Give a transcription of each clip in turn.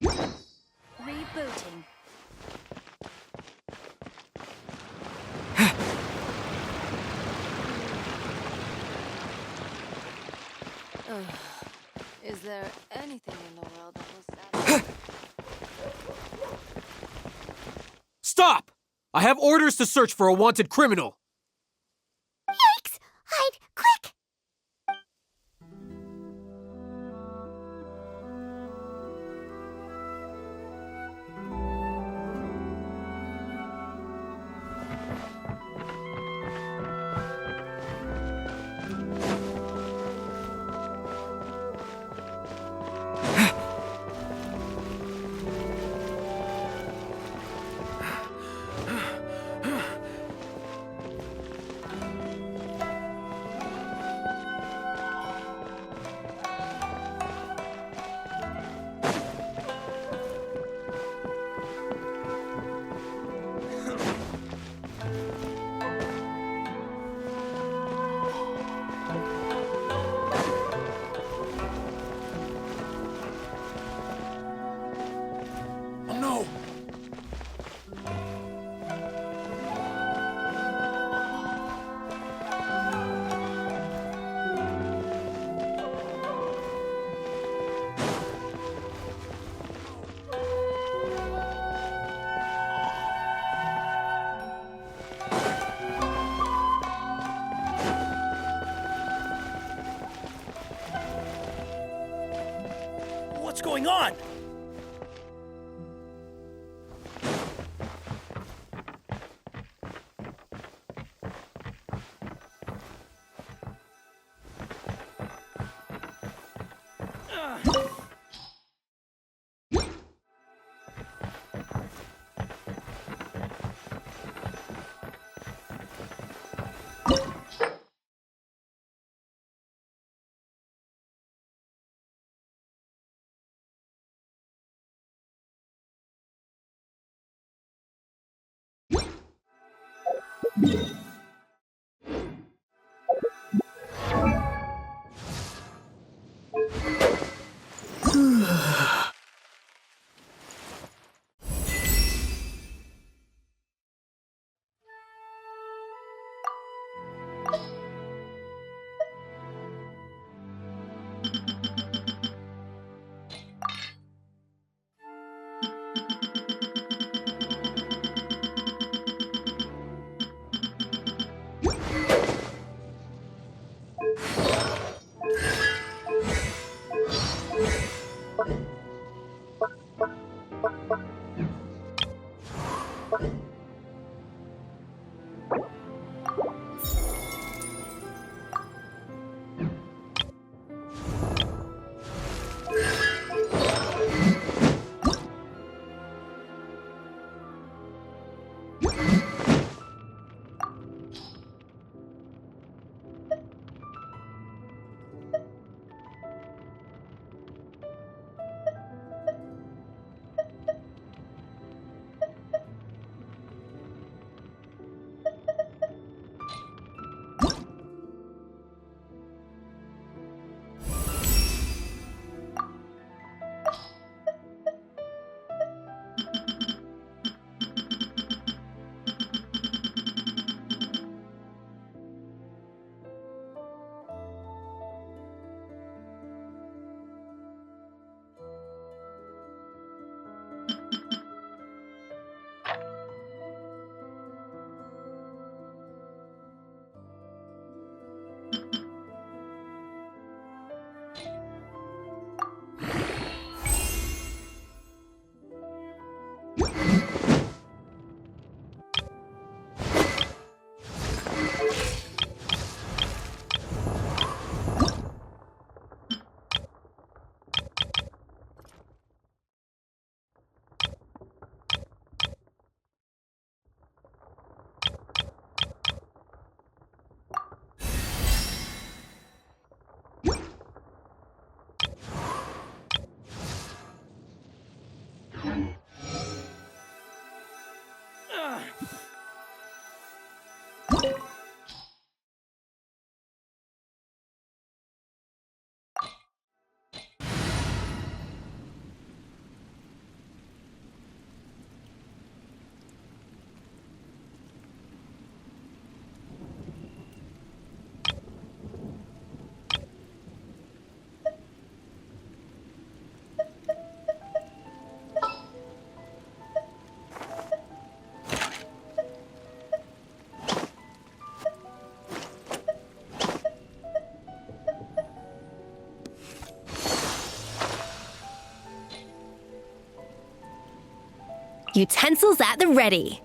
Rebooting. Is there anything in the world that will satisfy? Stop! I have orders to search for a wanted criminal. Yikes! Hide, quick! What's going on? Utensils at the ready.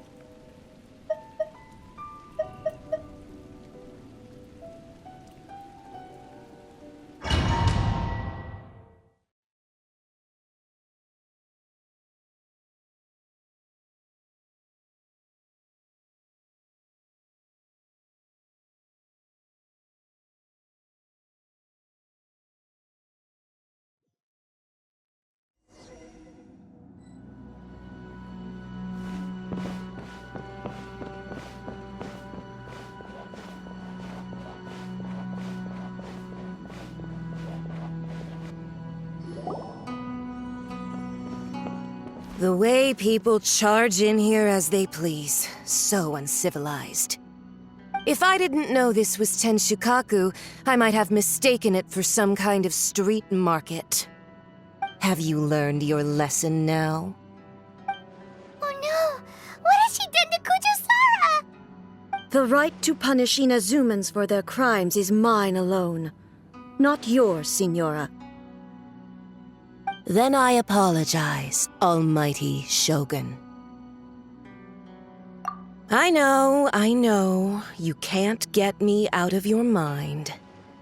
The way people charge in here as they please. So uncivilized. If I didn't know this was Tenshukaku, I might have mistaken it for some kind of street market. Have you learned your lesson now? Oh no! What has she done to Kujuo Sara? The right to punish Inazumans for their crimes is mine alone. Not yours, Signora. Then I apologize, Almighty Shogun. I know, you can't get me out of your mind.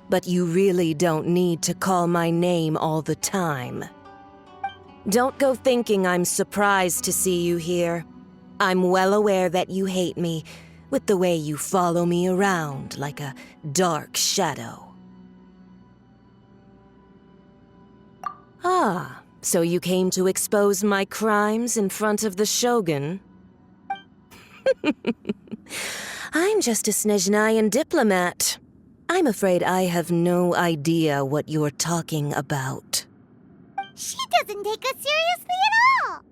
But you really don't need to call my name all the time. Don't go thinking I'm surprised to see you here. I'm well aware that you hate me, with the way you follow me around like a dark shadow. Ah, so you came to expose my crimes in front of the Shogun? I'm just a Snezhnayan diplomat. I'm afraid I have no idea what you're talking about. She doesn't take us seriously at all!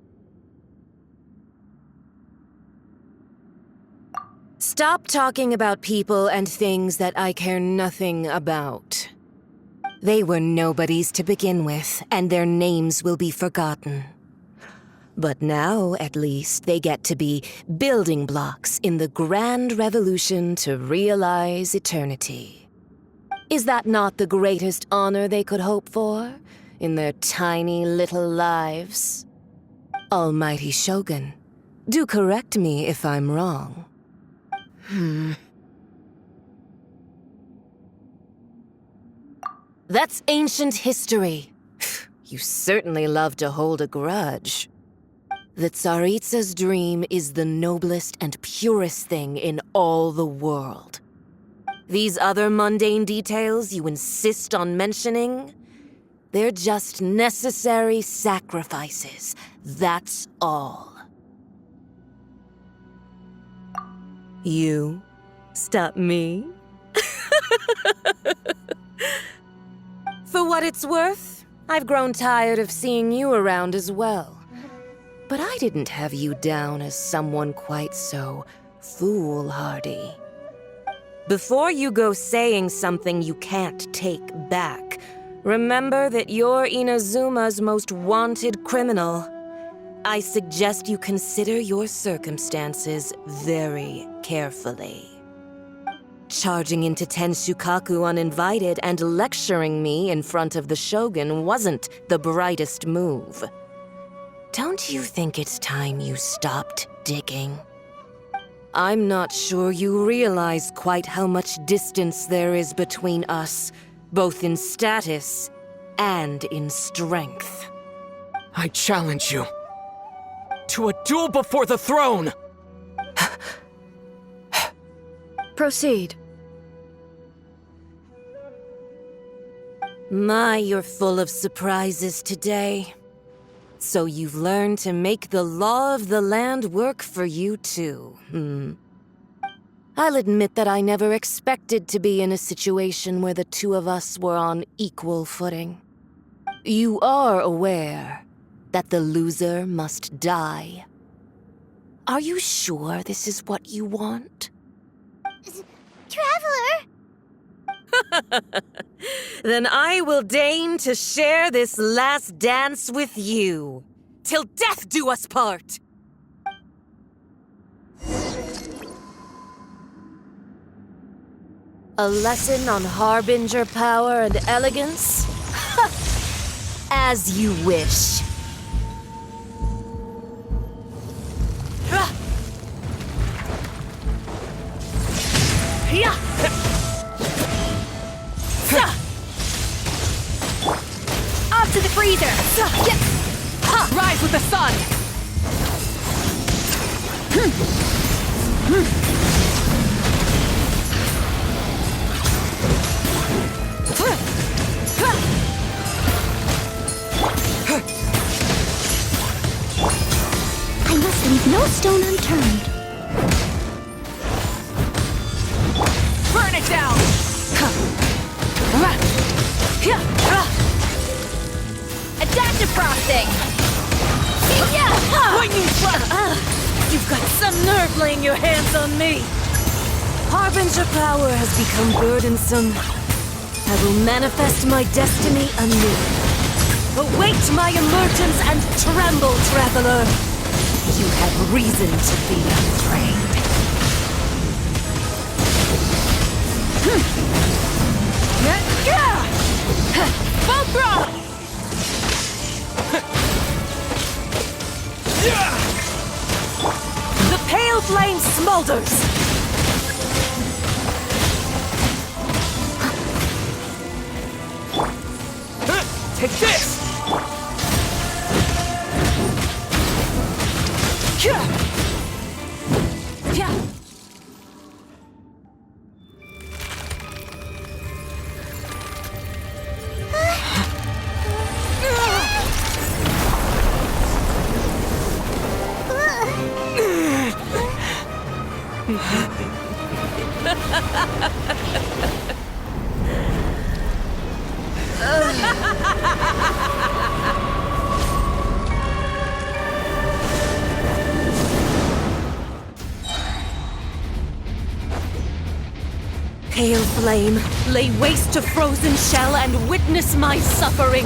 Stop talking about people and things that I care nothing about. They were nobodies to begin with, and their names will be forgotten. But now, at least, they get to be building blocks in the grand revolution to realize eternity. Is that not the greatest honor they could hope for, in their tiny little lives? Almighty Shogun, do correct me if I'm wrong. That's ancient history. You certainly love to hold a grudge. The Tsaritsa's dream is the noblest and purest thing in all the world. These other mundane details you insist on mentioning, they're just necessary sacrifices. That's all. You stop me? For what it's worth, I've grown tired of seeing you around as well. But I didn't have you down as someone quite so foolhardy. Before you go saying something you can't take back, remember that you're Inazuma's most wanted criminal. I suggest you consider your circumstances very carefully. Charging into Tenshukaku uninvited and lecturing me in front of the Shogun wasn't the brightest move. Don't you think it's time you stopped digging? I'm not sure you realize quite how much distance there is between us, both in status and in strength. I challenge you to a duel before the throne! Proceed. My, you're full of surprises today. So you've learned to make the law of the land work for you too, I'll admit that I never expected to be in a situation where the two of us were on equal footing. You are aware that the loser must die. Are you sure this is what you want? Traveler! Then I will deign to share this last dance with you. Till death do us part! A lesson on harbinger power and elegance? As you wish. Rise with the sun! I must leave no stone unturned. Burn it down! Adaptive frosting! Lightning strike! You've got some nerve laying your hands on me! Harbinger power has become burdensome. I will manifest my destiny anew. Await my emergence and tremble, traveler! You have reason to be afraid. Full throttle! The pale flame smolders! Take this! Pale flame, lay waste to frozen shell and witness my suffering.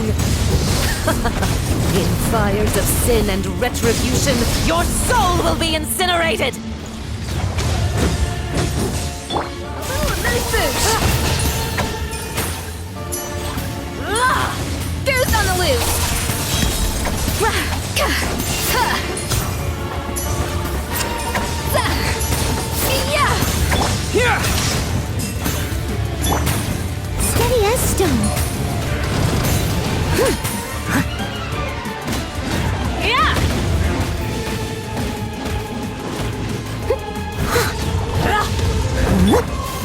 In fires of sin and retribution, your soul will be incinerated! Goose on the loose! Here! Steady as stone.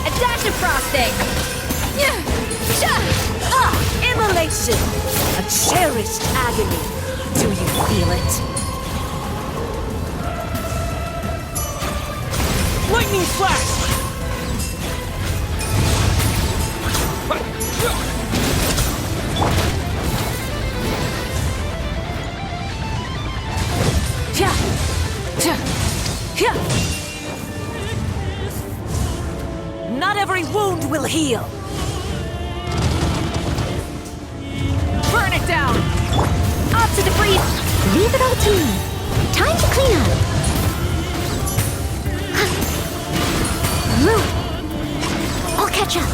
Adaptive frosting! Immolation! A cherished agony. Do you feel it? Lightning flash! Not every wound will heal. Burn it down! Up to the freeze! Leave it all to me. Time to clean up. I'll catch up.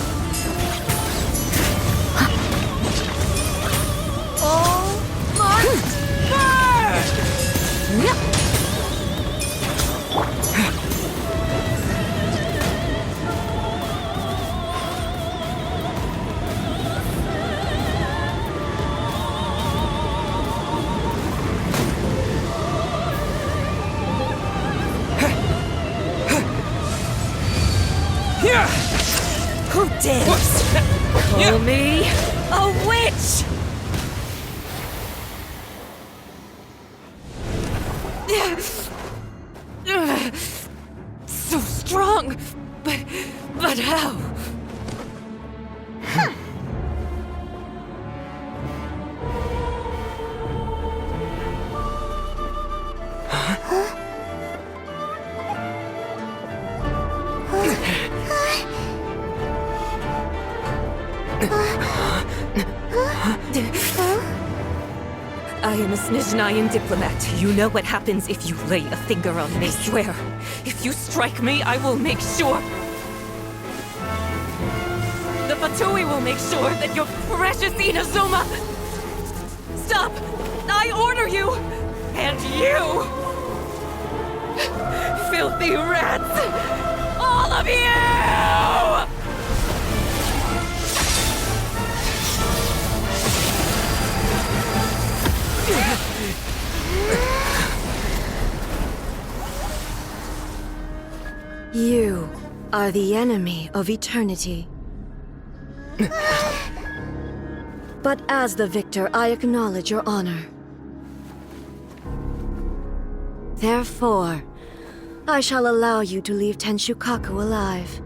Who dares call me a witch? So strong, but how? I am a Snezhnayan diplomat. You know what happens if you lay a finger on me. I swear, if you strike me, I will make sure. The Fatui will make sure that your precious Inazuma... Stop! I order you! And you! Filthy rats! All of you! You are the enemy of eternity. But as the victor, I acknowledge your honor. Therefore, I shall allow you to leave Tenryuu alive.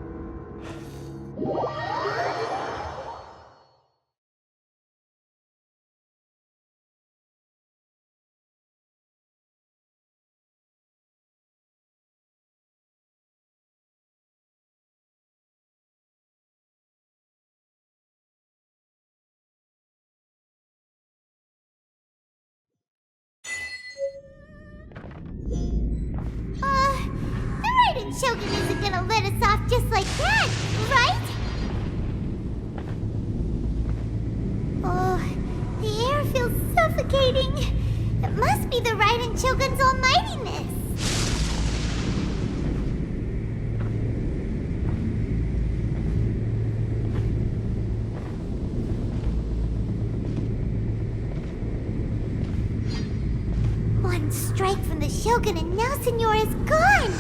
The Raiden Shogun isn't gonna let us off just like that, right? Oh, the air feels suffocating. It must be the Raiden Shogun's almightiness. One strike from the Shogun and now Signora's gone!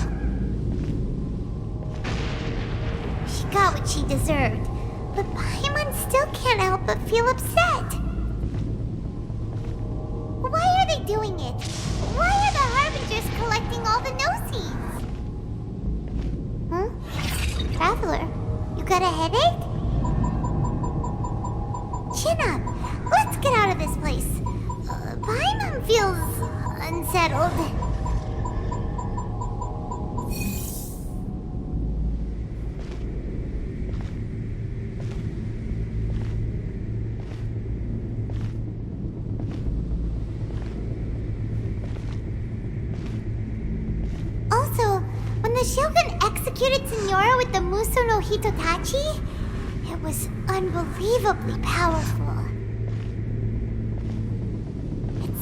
She got what she deserved, but Paimon still can't help but feel upset. Why are they doing it? Why are the Harbingers collecting all the no-seeds? Traveler, you got a headache? Chin up. Let's get out of this place. Paimon feels unsettled. Also, when the Shogun executed Signora with the Muso no Hitotachi, it was unbelievably powerful.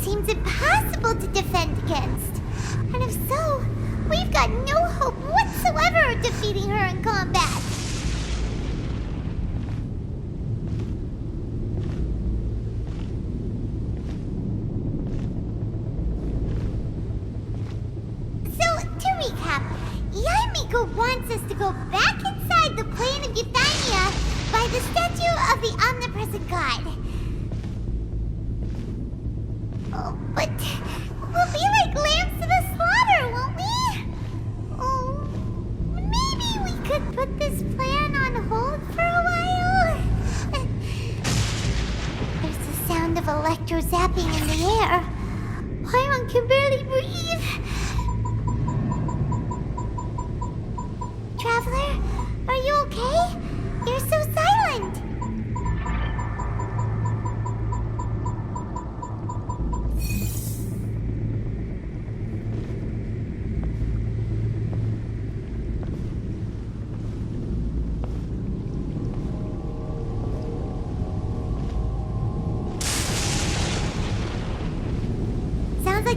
Seems impossible to defend against. And if so, we've got no hope whatsoever of defeating her in combat. So, to recap, Yae Miko wants us to go back inside the plane of Euthymia by the statue of the Omnipresent God. Oh, but we'll be like lambs to the slaughter, won't we? Oh, maybe we could put this plan on hold for a while? There's the sound of electro-zapping in the air. Paimon can barely breathe. Traveler, are you okay? You're so silent.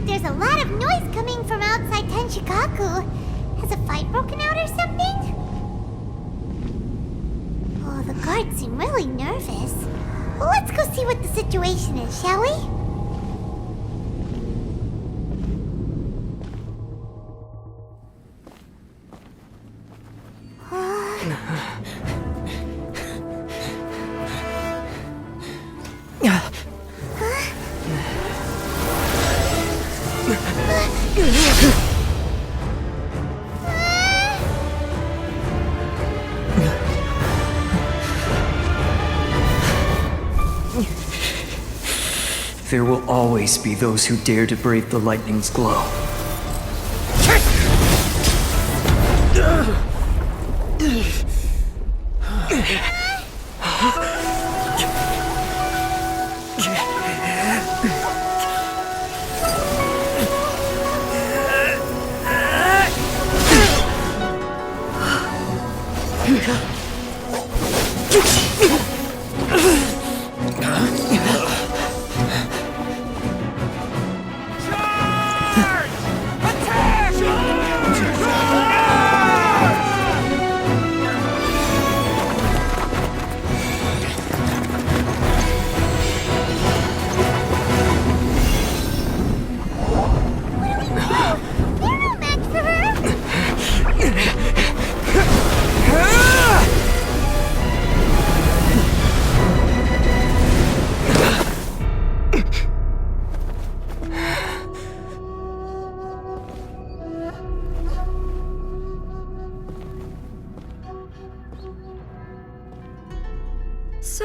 There's a lot of noise coming from outside Tenryuu. Has a fight broken out or something? Oh, the guards seem really nervous. Well, let's go see what the situation is, shall we? There will always be those who dare to brave the lightning's glow.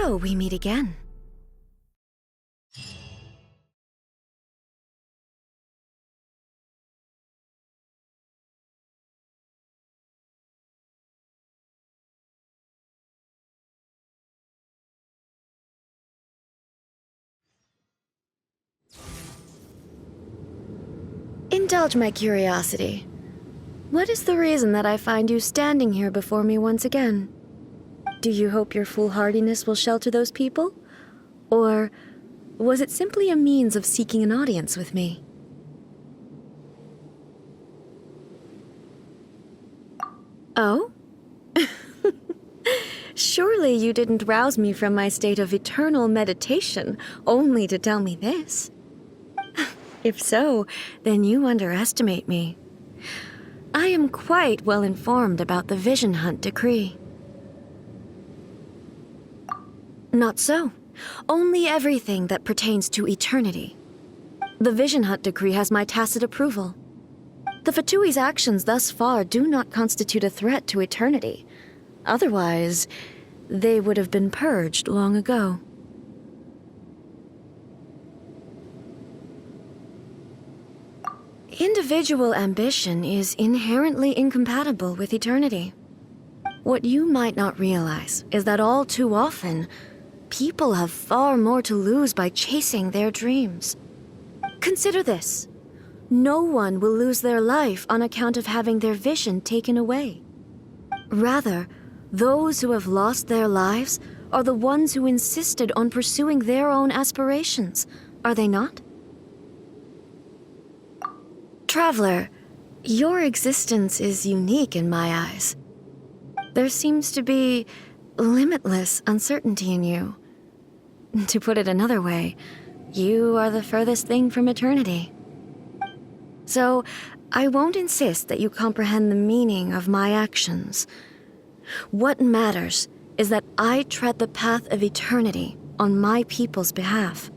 So we meet again. Indulge my curiosity. What is the reason that I find you standing here before me once again? Do you hope your foolhardiness will shelter those people? Or was it simply a means of seeking an audience with me? Oh? Surely you didn't rouse me from my state of eternal meditation only to tell me this. If so, then you underestimate me. I am quite well informed about the Vision Hunt decree. Not so. Only everything that pertains to eternity. The Vision Hunt decree has my tacit approval. The Fatui's actions thus far do not constitute a threat to eternity. Otherwise, they would have been purged long ago. Individual ambition is inherently incompatible with eternity. What you might not realize is that all too often, people have far more to lose by chasing their dreams. Consider this. No one will lose their life on account of having their vision taken away. Rather, those who have lost their lives are the ones who insisted on pursuing their own aspirations, are they not? Traveler, your existence is unique in my eyes. There seems to be limitless uncertainty in you. To put it another way, you are the furthest thing from eternity. So, I won't insist that you comprehend the meaning of my actions. What matters is that I tread the path of eternity on my people's behalf.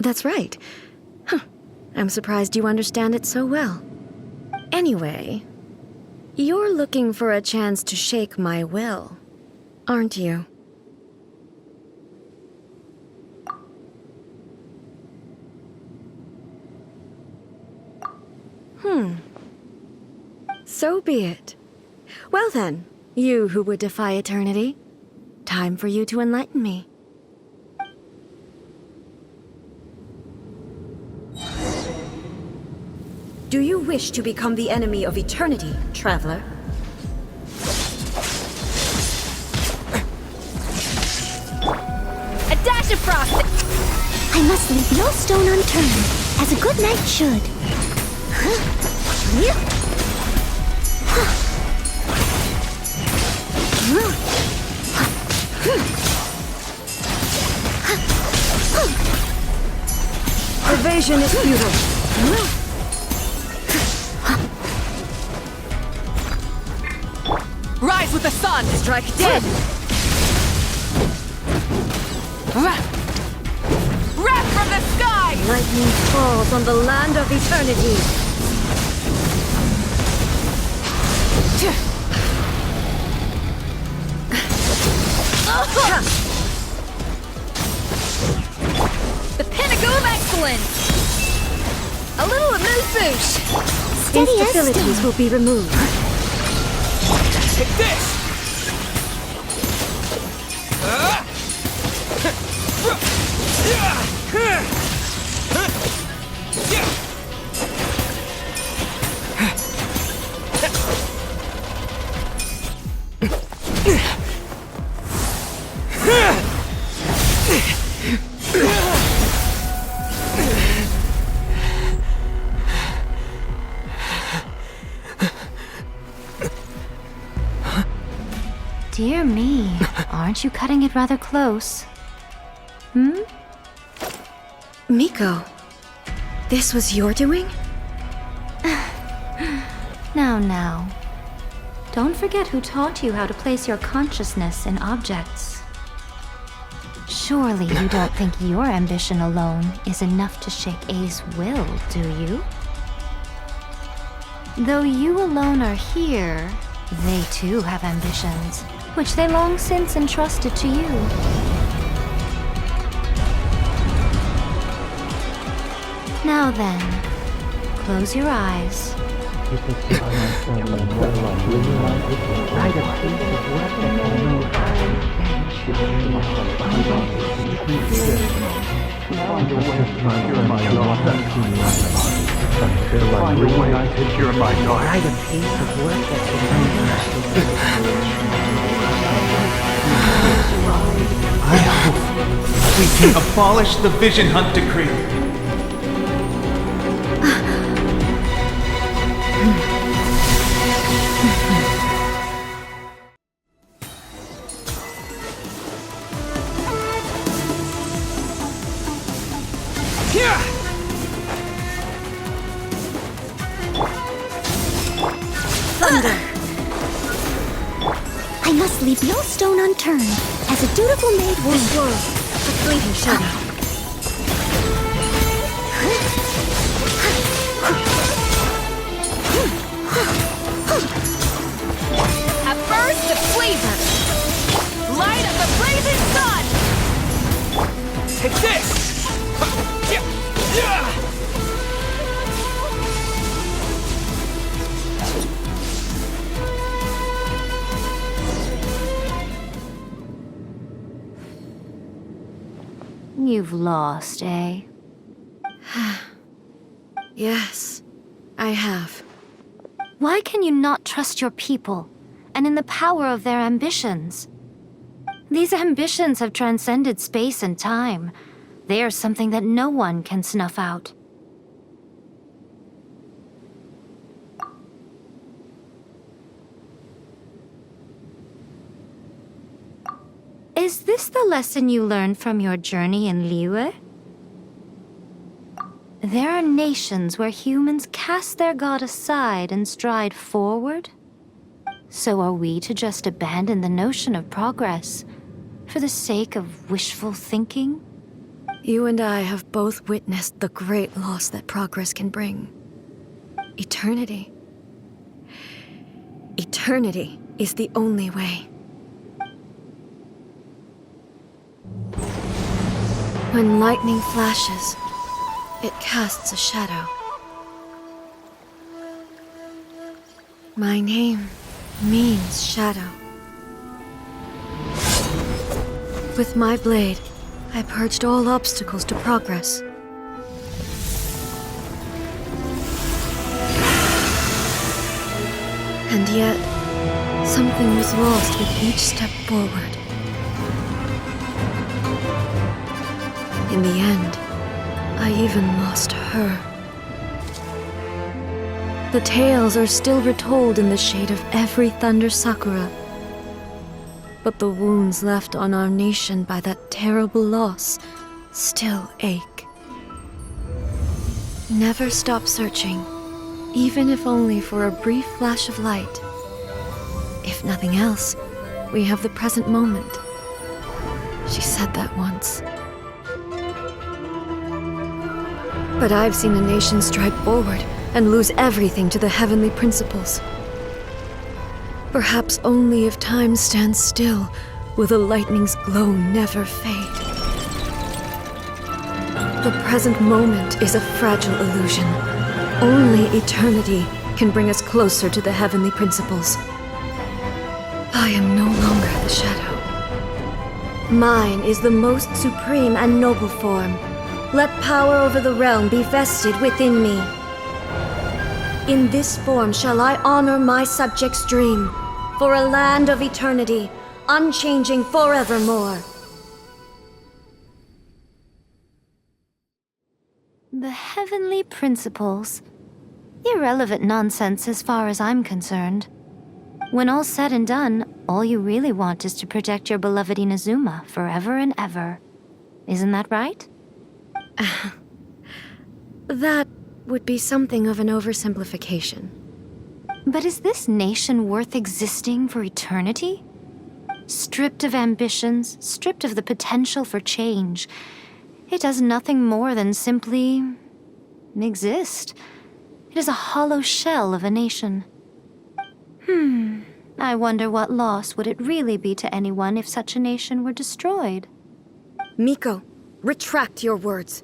That's right. I'm surprised you understand it so well. Anyway, you're looking for a chance to shake my will, aren't you? So be it. Well then, you who would defy eternity, time for you to enlighten me. Do you wish to become the enemy of eternity, traveler? A dash of frost! I must leave no stone unturned, as a good knight should. Evasion is futile. Rise with the sun! Strike dead! Wrath from the sky! Lightning falls on the land of eternity. The pinnacle of excellence! A little amuse-bouche! Steady as Instabilities stone. will be removed. Take this! Dear me, aren't you cutting it rather close? Miko, this was your doing? Now. Don't forget who taught you how to place your consciousness in objects. Surely you don't think your ambition alone is enough to shake A's will, do you? Though you alone are here, they too have ambitions, which they long since entrusted to you. Now then, close your eyes. I hope we can abolish the Vision Hunt Decree. I must leave no stone unturned. As a dutiful maid will. This world, a fleeting shadow. A burst of flavor! Light of the blazing sun! Take this! You've lost, eh? Yes, I have. Why can you not trust your people, and in the power of their ambitions? These ambitions have transcended space and time. They are something that no one can snuff out. Is this the lesson you learned from your journey in Liyue? There are nations where humans cast their god aside and stride forward. So are we to just abandon the notion of progress for the sake of wishful thinking? You and I have both witnessed the great loss that progress can bring. Eternity. Eternity is the only way. When lightning flashes, it casts a shadow. My name means shadow. With my blade, I purged all obstacles to progress. And yet, something was lost with each step forward. In the end, I even lost her. The tales are still retold in the shade of every thunder sakura. But the wounds left on our nation by that terrible loss still ache. Never stop searching, even if only for a brief flash of light. If nothing else, we have the present moment. She said that once. But I've seen a nation stride forward and lose everything to the heavenly principles. Perhaps only if time stands still will the lightning's glow never fade. The present moment is a fragile illusion. Only eternity can bring us closer to the heavenly principles. I am no longer the shadow. Mine is the most supreme and noble form. Let power over the realm be vested within me. In this form shall I honor my subjects' dream, for a land of eternity, unchanging forevermore. The heavenly principles. Irrelevant nonsense as far as I'm concerned. When all's said and done, all you really want is to protect your beloved Inazuma forever and ever. Isn't that right? That would be something of an oversimplification. But is this nation worth existing for eternity? Stripped of ambitions, stripped of the potential for change, it does nothing more than simply exist. It is a hollow shell of a nation. I wonder what loss would it really be to anyone if such a nation were destroyed. Miko, retract your words.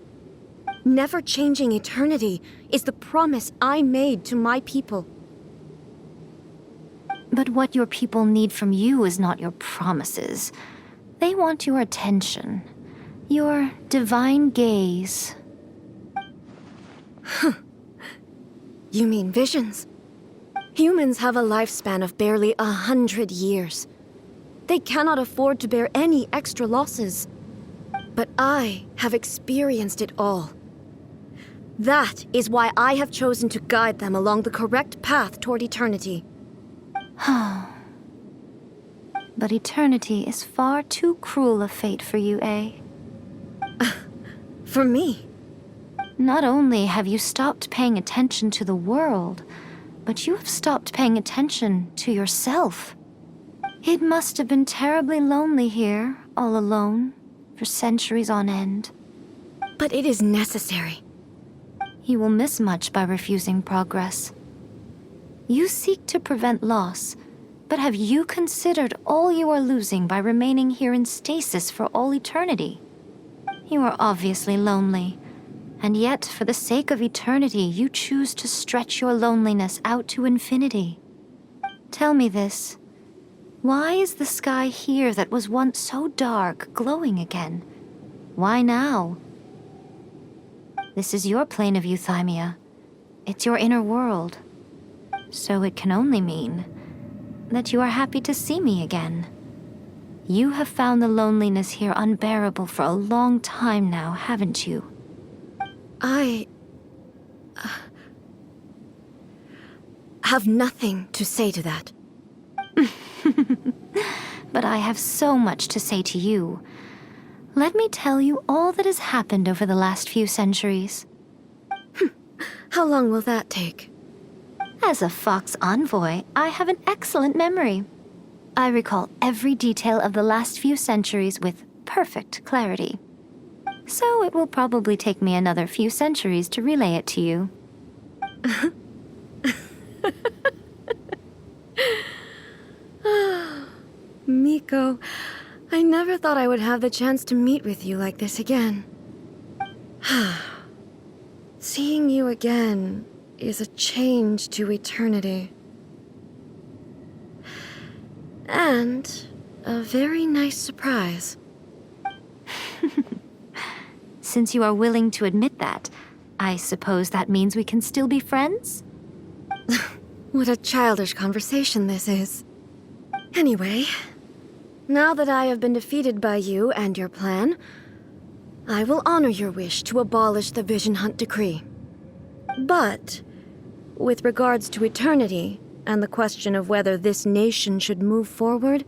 Never changing eternity is the promise I made to my people. But what your people need from you is not your promises. They want your attention. Your divine gaze. You mean visions? Humans have a lifespan of barely 100 years. They cannot afford to bear any extra losses. But I have experienced it all. That is why I have chosen to guide them along the correct path toward eternity. But eternity is far too cruel a fate for you, Yae. For me? Not only have you stopped paying attention to the world, but you have stopped paying attention to yourself. It must have been terribly lonely here, all alone, for centuries on end. But it is necessary. You will miss much by refusing progress. You seek to prevent loss, but have you considered all you are losing by remaining here in stasis for all eternity? You are obviously lonely, and yet for the sake of eternity you choose to stretch your loneliness out to infinity. Tell me this. Why is the sky here that was once so dark glowing again? Why now? This is your plane of Euthymia. It's your inner world. So it can only mean that you are happy to see me again. You have found the loneliness here unbearable for a long time now, haven't you? I have nothing to say to that. But I have so much to say to you. Let me tell you all that has happened over the last few centuries. How long will that take? As a Fox envoy, I have an excellent memory. I recall every detail of the last few centuries with perfect clarity. So it will probably take me another few centuries to relay it to you. Miko, I never thought I would have the chance to meet with you like this again. Seeing you again is a change to eternity. And a very nice surprise. Since you are willing to admit that, I suppose that means we can still be friends? What a childish conversation this is. Anyway, now that I have been defeated by you and your plan, I will honor your wish to abolish the Vision Hunt Decree. But, with regards to eternity and the question of whether this nation should move forward,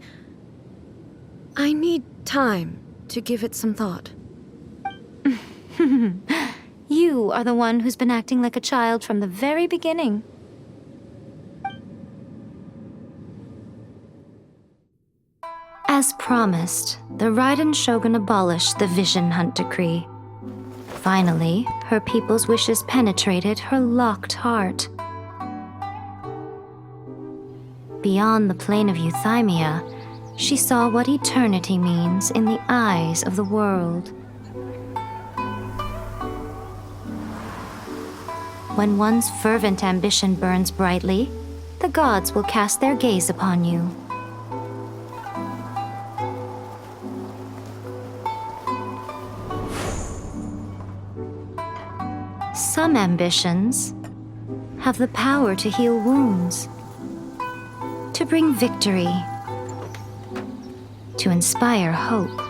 I need time to give it some thought. You are the one who's been acting like a child from the very beginning. As promised, the Raiden Shogun abolished the Vision Hunt Decree. Finally, her people's wishes penetrated her locked heart. Beyond the plane of Euthymia, she saw what eternity means in the eyes of the world. When one's fervent ambition burns brightly, the gods will cast their gaze upon you. Some ambitions have the power to heal wounds, to bring victory, to inspire hope.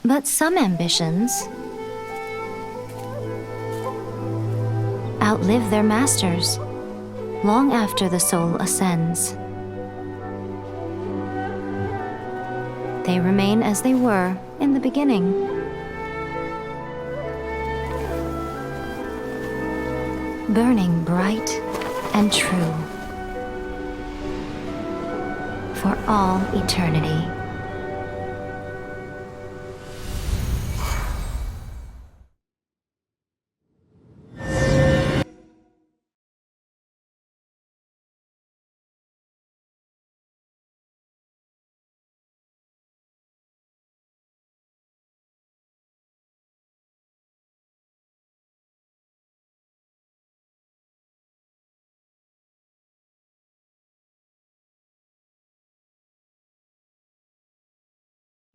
But some ambitions outlive their masters long after the soul ascends. They remain as they were in the beginning. Burning bright and true for all eternity.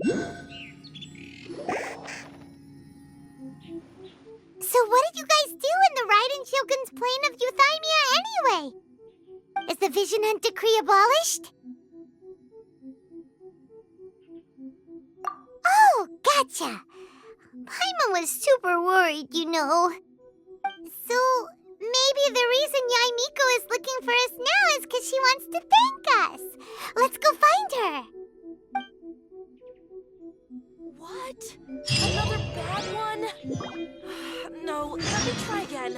So what did you guys do in the Raiden Shogun's plane of Euthymia anyway? Is the Vision Hunt Decree abolished? Oh, gotcha. Paimon was super worried, you know. So, maybe the reason Yae Miko is looking for us now is because she wants to thank us. Let's go find her. What? Another bad one? No, let me try again.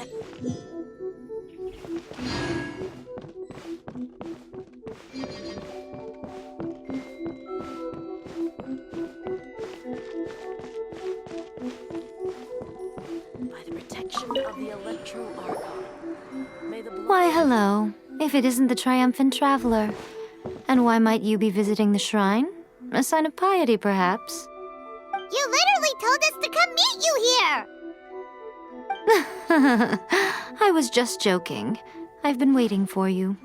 By the protection of the Electro Archon, may the blood... Why, hello. If it isn't the triumphant traveler. And why might you be visiting the shrine? A sign of piety, perhaps? You literally told us to come meet you here! I was just joking. I've been waiting for you.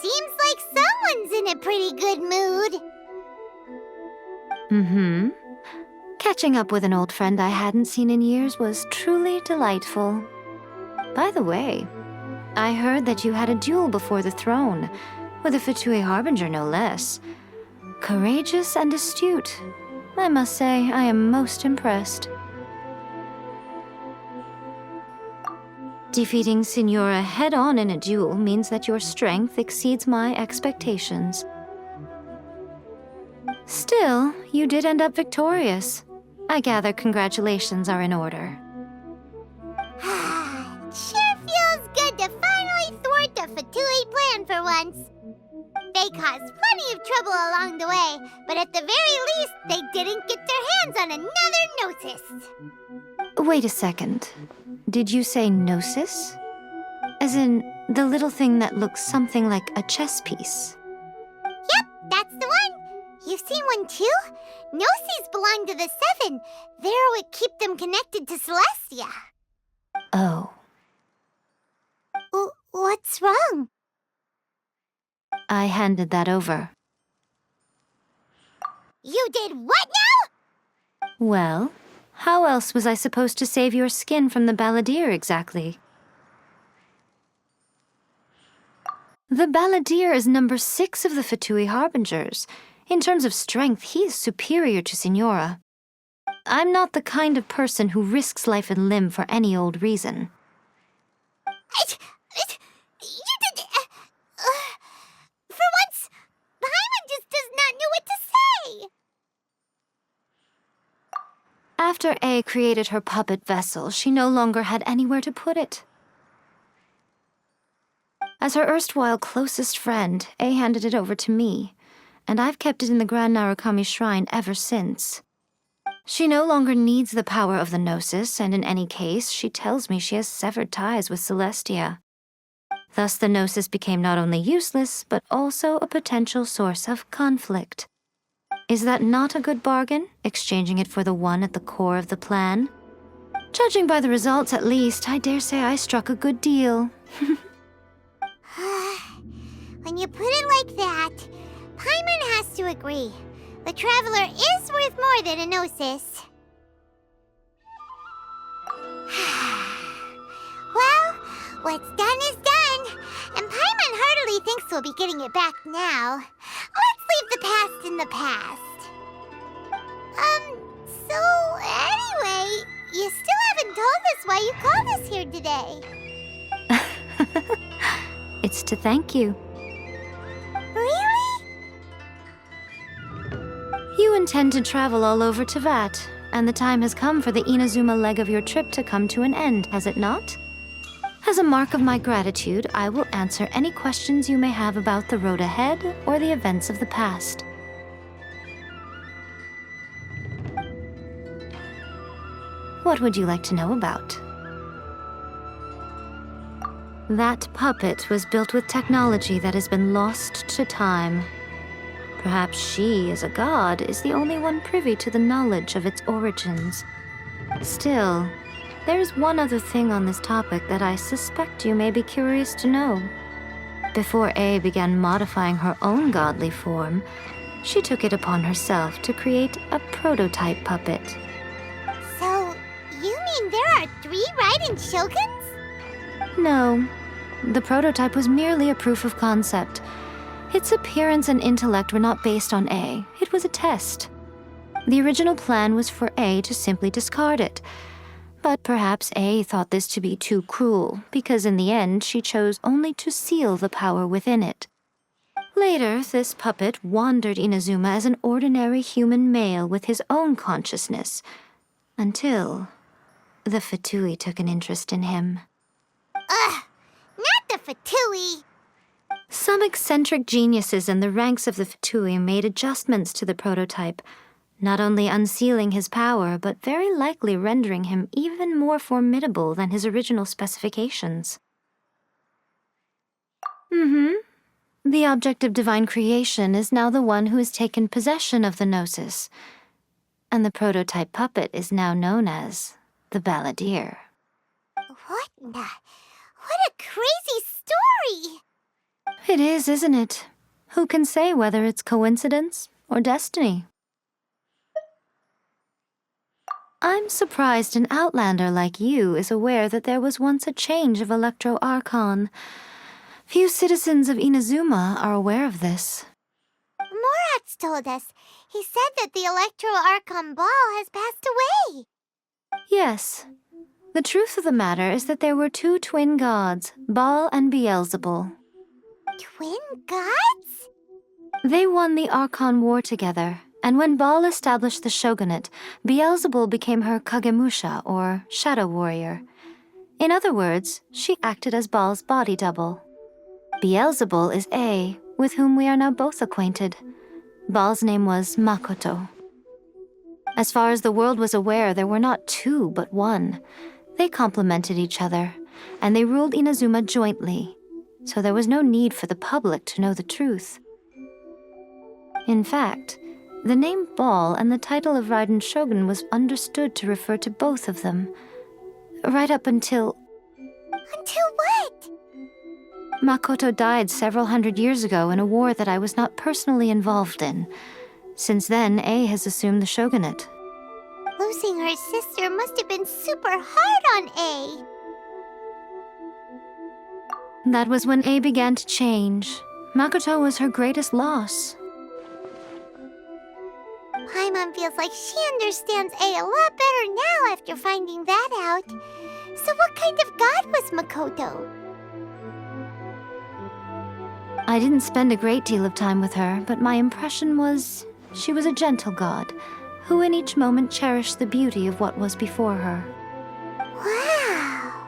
Seems like someone's in a pretty good mood. Mm-hmm. Catching up with an old friend I hadn't seen in years was truly delightful. By the way, I heard that you had a duel before the throne, with a Fatui harbinger no less. Courageous and astute. I must say, I am most impressed. Defeating Signora head-on in a duel means that your strength exceeds my expectations. Still, you did end up victorious. I gather congratulations are in order. Sure feels good to finally thwart the Fatui plan for once. They caused plenty of trouble along the way, but at the very least, they didn't get their hands on another Gnosis. Wait a second. Did you say Gnosis? As in, the little thing that looks something like a chess piece? Yep, that's the one. You've seen one too? Gnosis belong to the Seven. They're what keep them connected to Celestia. Oh. What's wrong? I handed that over. You did what now? Well, how else was I supposed to save your skin from the balladeer exactly? The balladeer is number 6 of the Fatui harbingers. In terms of strength, he is superior to Signora. I'm not the kind of person who risks life and limb for any old reason. You did... for once, Paimon just does not know what to say. After A created her puppet vessel, she no longer had anywhere to put it. As her erstwhile closest friend, A handed it over to me, and I've kept it in the Grand Narukami Shrine ever since. She no longer needs the power of the Gnosis, and in any case, she tells me she has severed ties with Celestia. Thus the Gnosis became not only useless, but also a potential source of conflict. Is that not a good bargain, exchanging it for the one at the core of the plan? Judging by the results, at least, I dare say I struck a good deal. When you put it like that, Paimon has to agree. The Traveler is worth more than a Gnosis. Well, what's done is done, and Paimon heartily thinks we'll be getting it back now. Let's leave the past in the past. So anyway, you still haven't told us why you called us here today. It's to thank you. Really? You intend to travel all over Teyvat, and the time has come for the Inazuma leg of your trip to come to an end, has it not? As a mark of my gratitude, I will answer any questions you may have about the road ahead or the events of the past. What would you like to know about? That puppet was built with technology that has been lost to time. Perhaps she, as a god, is the only one privy to the knowledge of its origins. Still, there is one other thing on this topic that I suspect you may be curious to know. Before A began modifying her own godly form, she took it upon herself to create a prototype puppet. So, you mean there are 3 Raiden Shoguns? No, the prototype was merely a proof of concept. Its appearance and intellect were not based on A. It was a test. The original plan was for A to simply discard it. But perhaps A thought this to be too cruel, because in the end she chose only to seal the power within it. Later, this puppet wandered Inazuma as an ordinary human male with his own consciousness, until the Fatui took an interest in him. Ugh, not the Fatui. Some eccentric geniuses in the ranks of the Fatui made adjustments to the prototype, not only unsealing his power, but very likely rendering him even more formidable than his original specifications. The object of divine creation is now the one who has taken possession of the Gnosis, and the prototype puppet is now known as the Balladeer. What a crazy story! It is, isn't it? Who can say whether it's coincidence or destiny? I'm surprised an outlander like you is aware that there was once a change of Electro Archon. Few citizens of Inazuma are aware of this. Morat's told us. He said that the Electro Archon Ball has passed away. Yes. The truth of the matter is that there were 2 twin gods, Baal and Beelzebul. Twin gods? They won the Archon War together, and when Baal established the shogunate, Beelzebul became her Kagemusha, or shadow warrior. In other words, she acted as Baal's body double. Beelzebul is A, with whom we are now both acquainted. Baal's name was Makoto. As far as the world was aware, there were not 2, but 1. They complemented each other, and they ruled Inazuma jointly, so there was no need for the public to know the truth. In fact, the name Baal and the title of Raiden Shogun was understood to refer to both of them, right up until... Until what? Makoto died several hundred years ago in a war that I was not personally involved in. Since then, A has assumed the shogunate. Losing her sister must have been super hard on A. That was when A began to change. Makoto was her greatest loss. Paimon feels like she understands A lot better now after finding that out. So what kind of god was Makoto? I didn't spend a great deal of time with her, but my impression was she was a gentle god, who in each moment cherished the beauty of what was before her. Wow!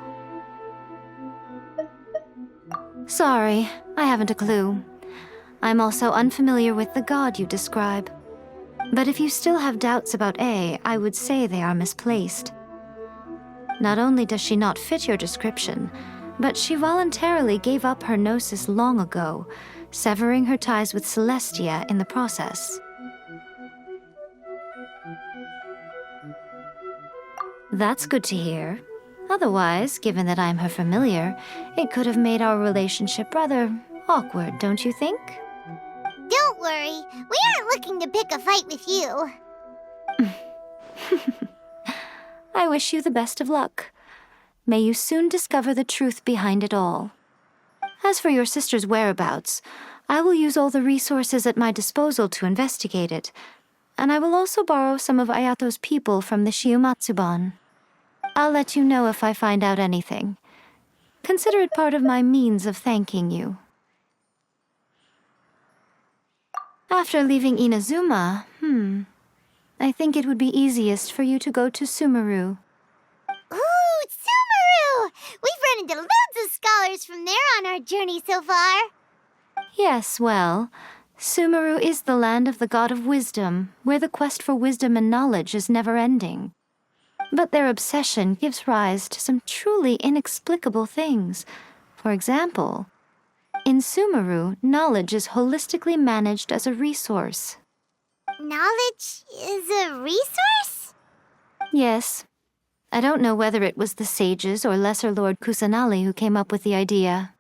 Sorry, I haven't a clue. I'm also unfamiliar with the god you describe. But if you still have doubts about A, I would say they are misplaced. Not only does she not fit your description, but she voluntarily gave up her gnosis long ago, severing her ties with Celestia in the process. That's good to hear. Otherwise, given that I'm her familiar, it could have made our relationship rather awkward, don't you think? Don't worry, we aren't looking to pick a fight with you. I wish you the best of luck. May you soon discover the truth behind it all. As for your sister's whereabouts, I will use all the resources at my disposal to investigate it, and I will also borrow some of Ayato's people from the Shiumatsuban. I'll let you know if I find out anything. Consider it part of my means of thanking you. After leaving Inazuma, I think it would be easiest for you to go to Sumeru. Ooh, Sumeru! We've run into loads of scholars from there on our journey so far. Yes, well, Sumeru is the land of the god of wisdom, where the quest for wisdom and knowledge is never-ending. But their obsession gives rise to some truly inexplicable things. For example, in Sumeru, knowledge is holistically managed as a resource. Knowledge is a resource? Yes. I don't know whether it was the sages or Lesser Lord Kusanali who came up with the idea.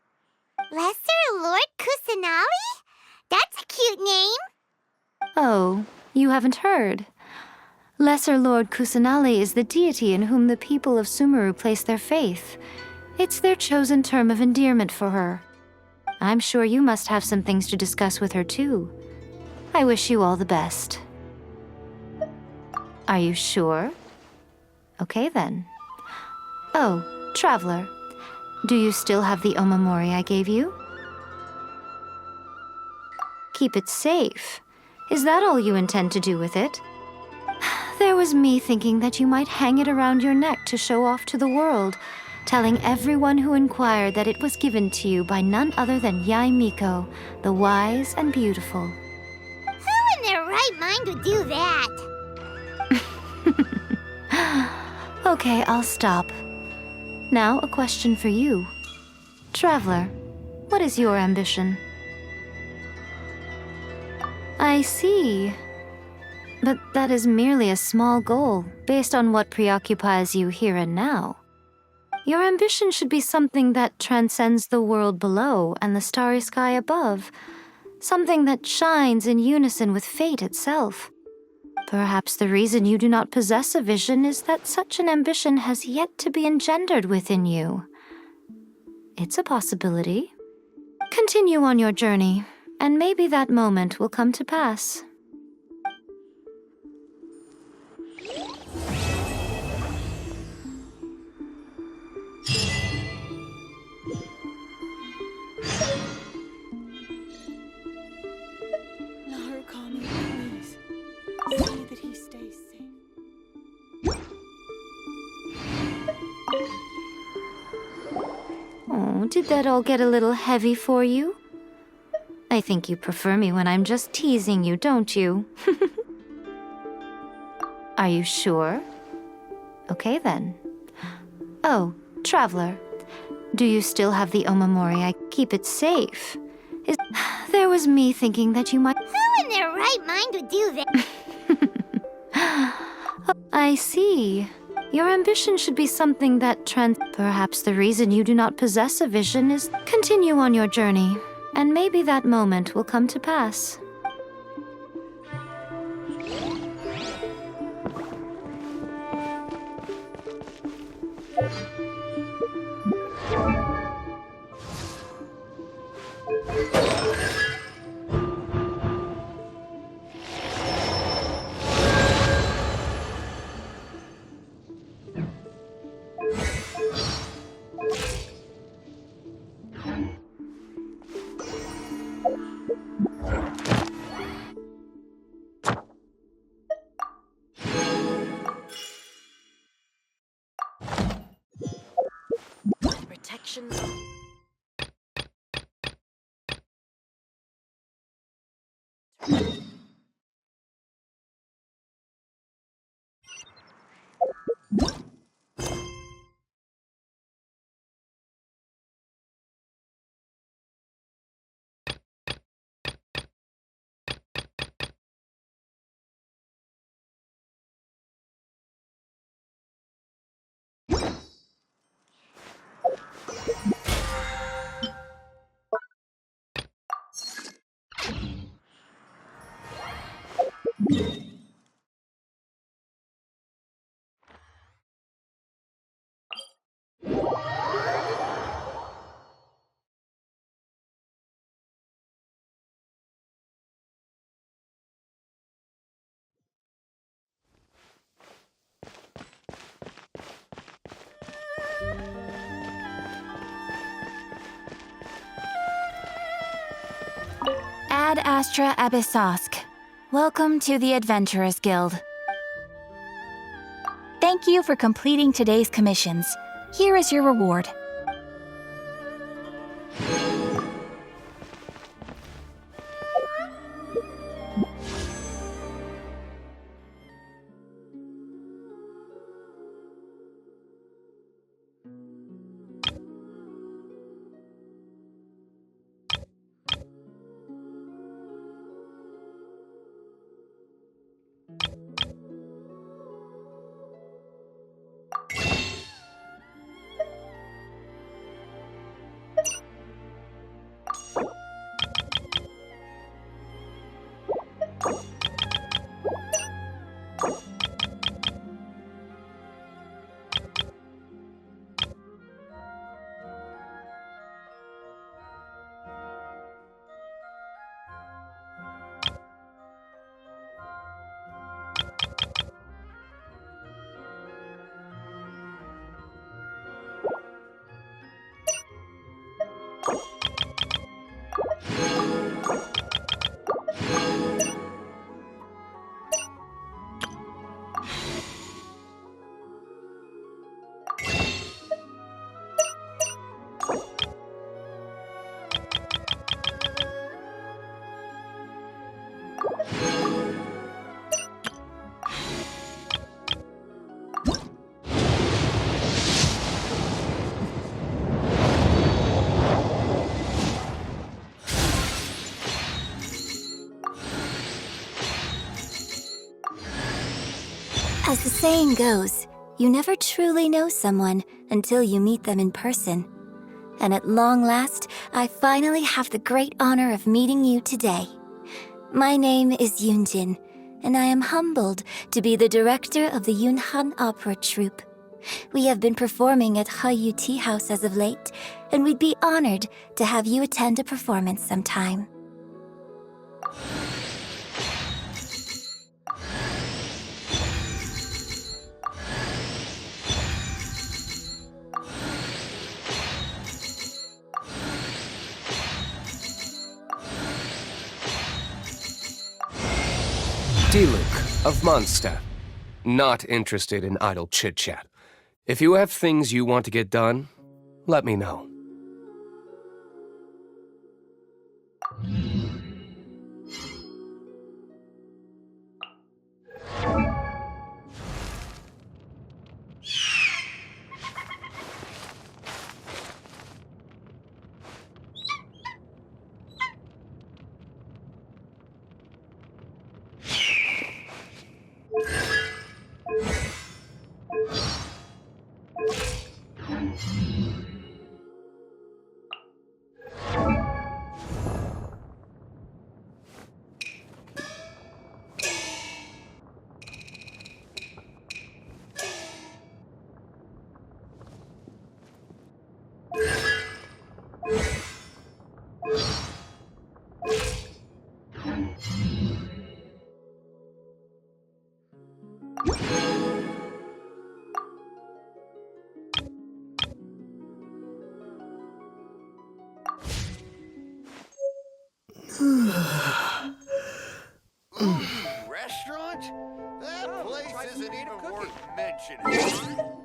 Lesser Lord Kusanali? That's a cute name. Oh, you haven't heard? Lesser Lord Kusanali is the deity in whom the people of Sumeru place their faith. It's their chosen term of endearment for her. I'm sure you must have some things to discuss with her too. I wish you all the best. Are you sure? Okay then. Oh, Traveler, do you still have the omamori I gave you? Keep it safe. Is that all you intend to do with it? There was me thinking that you might hang it around your neck to show off to the world, telling everyone who inquired that it was given to you by none other than Yae Miko, the wise and beautiful. Who in their right mind would do that? Okay, I'll stop. Now, a question for you. Traveler, what is your ambition? I see. But that is merely a small goal, based on what preoccupies you here and now. Your ambition should be something that transcends the world below and the starry sky above. Something that shines in unison with fate itself. Perhaps the reason you do not possess a vision is that such an ambition has yet to be engendered within you. It's a possibility. Continue on your journey, and maybe that moment will come to pass. Narukami, please. See that he stays safe. Oh, did that all get a little heavy for you? I think you prefer me when I'm just teasing you, don't you? Are you sure? Okay then. Oh, Traveler, do you still have the omamori? I keep it safe. There was me thinking that you might... Who in their right mind would do that? I see. Your ambition should be something that Perhaps the reason you do not possess a vision is... Continue on your journey, and maybe that moment will come to pass. Protection. Ad Astra Abyssosk. Welcome to the Adventurers Guild. Thank you for completing today's commissions. Here is your reward. As the saying goes, you never truly know someone until you meet them in person. And at long last, I finally have the great honor of meeting you today. My name is Yoonjin, and I am humbled to be the director of the Yunhan Opera Troupe. We have been performing at Hayu Tea House as of late, and we'd be honored to have you attend a performance sometime. Diluc of Munster. Not interested in idle chit-chat. If you have things you want to get done, let me know. Restaurant? That place isn't even worth mentioning.